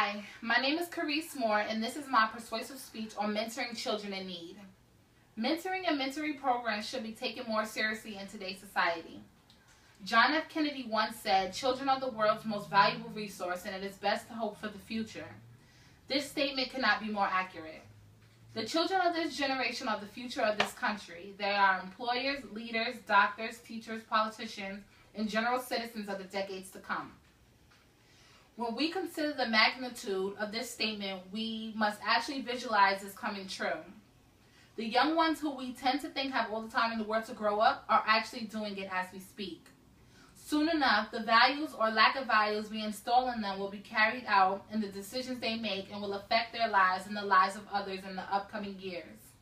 Hi, my name is Carice Moore, and this is my persuasive speech on mentoring children in need. Mentoring and mentoring programs should be taken more seriously in today's society. John F. Kennedy once said, "Children are the world's most valuable resource, and it is best to hope for the future." This statement cannot be more accurate. The children of this generation are the future of this country. They are employers, leaders, doctors, teachers, politicians, and general citizens of the decades to come. When we consider the magnitude of this statement, we must actually visualize this coming true. The young ones who we tend to think have all the time in the world to grow up are actually doing it as we speak. Soon enough, the values or lack of values we install in them will be carried out in the decisions they make and will affect their lives and the lives of others in the upcoming years.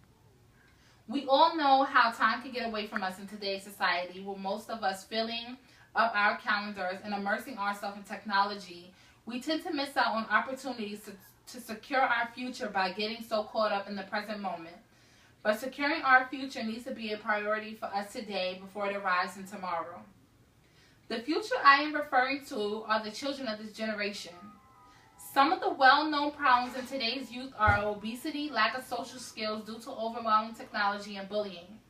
We all know how time can get away from us in today's society, with most of us filling up our calendars and immersing ourselves in technology. We tend to miss out on opportunities to secure our future by getting so caught up in the present moment. But securing our future needs to be a priority for us today before it arrives in tomorrow. The future I am referring to are the children of this generation. Some of the well-known problems in today's youth are obesity, lack of social skills due to overwhelming technology, and bullying.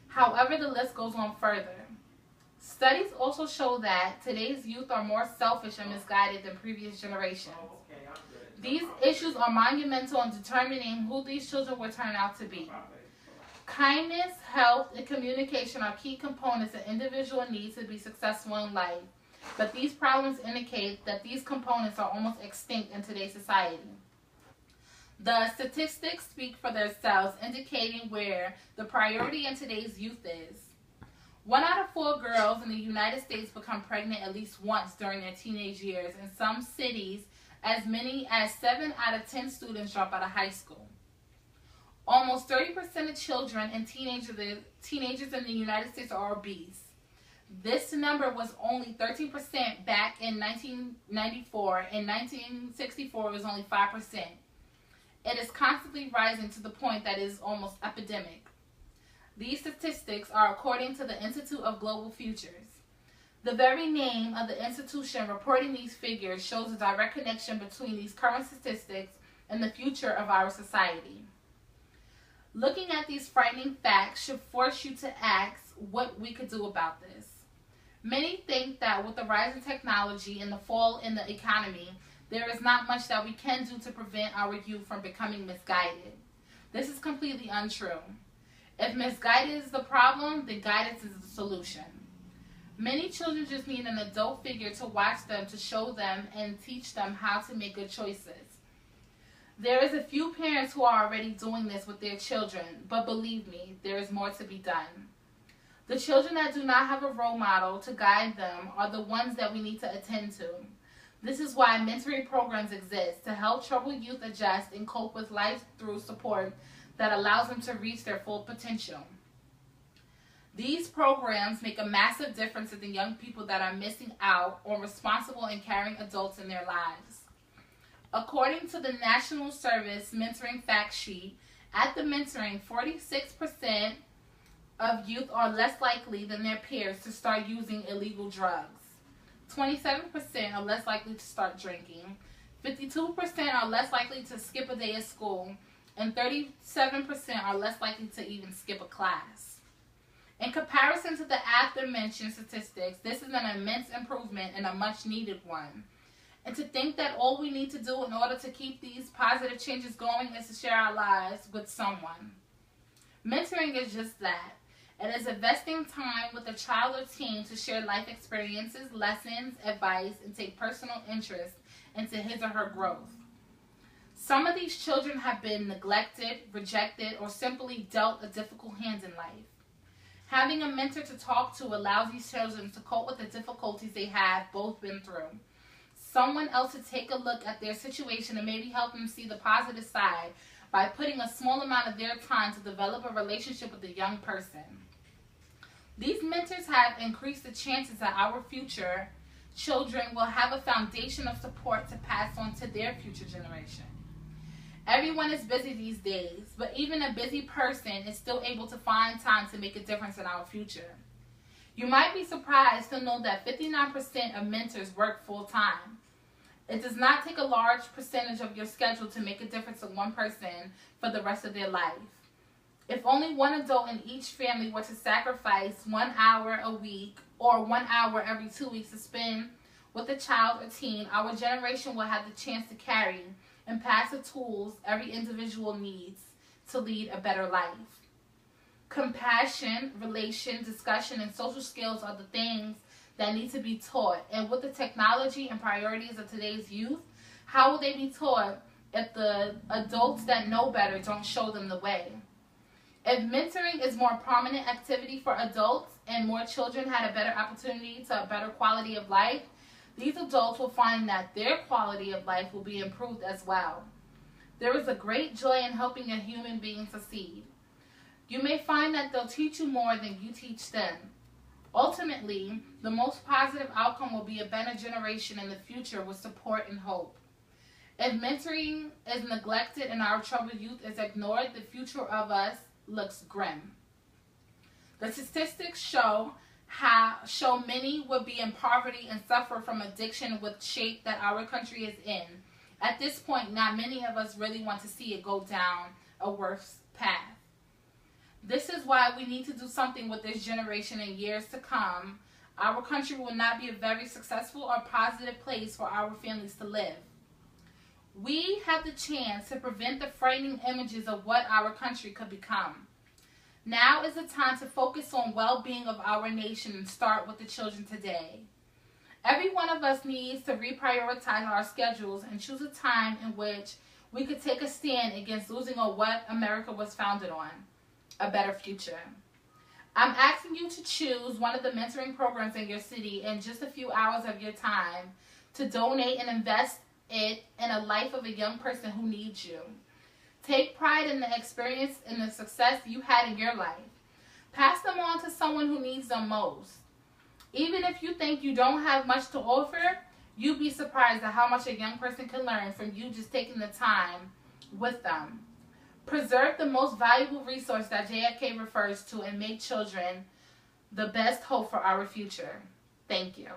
However, the list goes on further. Studies also show that today's youth are more selfish and misguided than previous generations. These issues are monumental in determining who these children will turn out to be. Kindness, health, and communication are key components that individual needs to be successful in life, but these problems indicate that these components are almost extinct in today's society. The statistics speak for themselves, indicating where the priority in today's youth is. 1 out of 4 girls in the United States become pregnant at least once during their teenage years. In some cities, as many as 7 out of 10 students drop out of high school. Almost 30% of children and teenagers in the United States are obese. This number was only 13% back in 1994. In 1964, it was only 5%. It is constantly rising to the point that it is almost epidemic. These statistics are according to the Institute of Global Futures. The very name of the institution reporting these figures shows a direct connection between these current statistics and the future of our society. Looking at these frightening facts should force you to ask what we could do about this. Many think that with the rise in technology and the fall in the economy, there is not much that we can do to prevent our youth from becoming misguided. This is completely untrue. If misguided is the problem, then guidance is the solution. Many children just need an adult figure to watch them, to show them and teach them how to make good choices. There is a few parents who are already doing this with their children, but believe me, there is more to be done. The children that do not have a role model to guide them are the ones that we need to attend to. This is why mentoring programs exist, to help troubled youth adjust and cope with life through support that allows them to reach their full potential. These programs make a massive difference in the young people that are missing out on responsible and caring adults in their lives. According to the National Service Mentoring Fact Sheet, at the mentoring, 46% of youth are less likely than their peers to start using illegal drugs. 27% are less likely to start drinking. 52% are less likely to skip a day of school. And 37% are less likely to even skip a class. In comparison to the aforementioned statistics, this is an immense improvement and a much needed one. And to think that all we need to do in order to keep these positive changes going is to share our lives with someone. Mentoring is just that. It is investing time with a child or teen to share life experiences, lessons, advice, and take personal interest into his or her growth. Some of these children have been neglected, rejected, or simply dealt a difficult hand in life. Having a mentor to talk to allows these children to cope with the difficulties they have both been through. Someone else to take a look at their situation and maybe help them see the positive side by putting a small amount of their time to develop a relationship with a young person. These mentors have increased the chances that our future children will have a foundation of support to pass on to their future generation. Everyone is busy these days, but even a busy person is still able to find time to make a difference in our future. You might be surprised to know that 59% of mentors work full-time. It does not take a large percentage of your schedule to make a difference to one person for the rest of their life. If only one adult in each family were to sacrifice 1 hour a week or 1 hour every 2 weeks to spend with a child or teen, our generation will have the chance to carry and pass the tools every individual needs to lead a better life. Compassion, relation, discussion, and social skills are the things that need to be taught. And with the technology and priorities of today's youth, how will they be taught if the adults that know better don't show them the way? If mentoring is more prominent activity for adults and more children had a better opportunity to a better quality of life, these adults will find that their quality of life will be improved as well. There is a great joy in helping a human being succeed. You may find that they'll teach you more than you teach them. Ultimately, the most positive outcome will be a better generation in the future with support and hope. If mentoring is neglected and our troubled youth is ignored, the future of us looks grim. The statistics show many will be in poverty and suffer from addiction with shape that our country is in. At this point, not many of us really want to see it go down a worse path. This is why we need to do something with this generation in years to come. Our country will not be a very successful or positive place for our families to live. We have the chance to prevent the frightening images of what our country could become. Now is the time to focus on well-being of our nation and start with the children today. Every one of us needs to reprioritize our schedules and choose a time in which we could take a stand against losing on what America was founded on, a better future. I'm asking you to choose one of the mentoring programs in your city in just a few hours of your time to donate and invest it in a life of a young person who needs you. Take pride in the experience and the success you had in your life. Pass them on to someone who needs them most. Even if you think you don't have much to offer, you'd be surprised at how much a young person can learn from you just taking the time with them. Preserve the most valuable resource that JFK refers to and make children the best hope for our future. Thank you.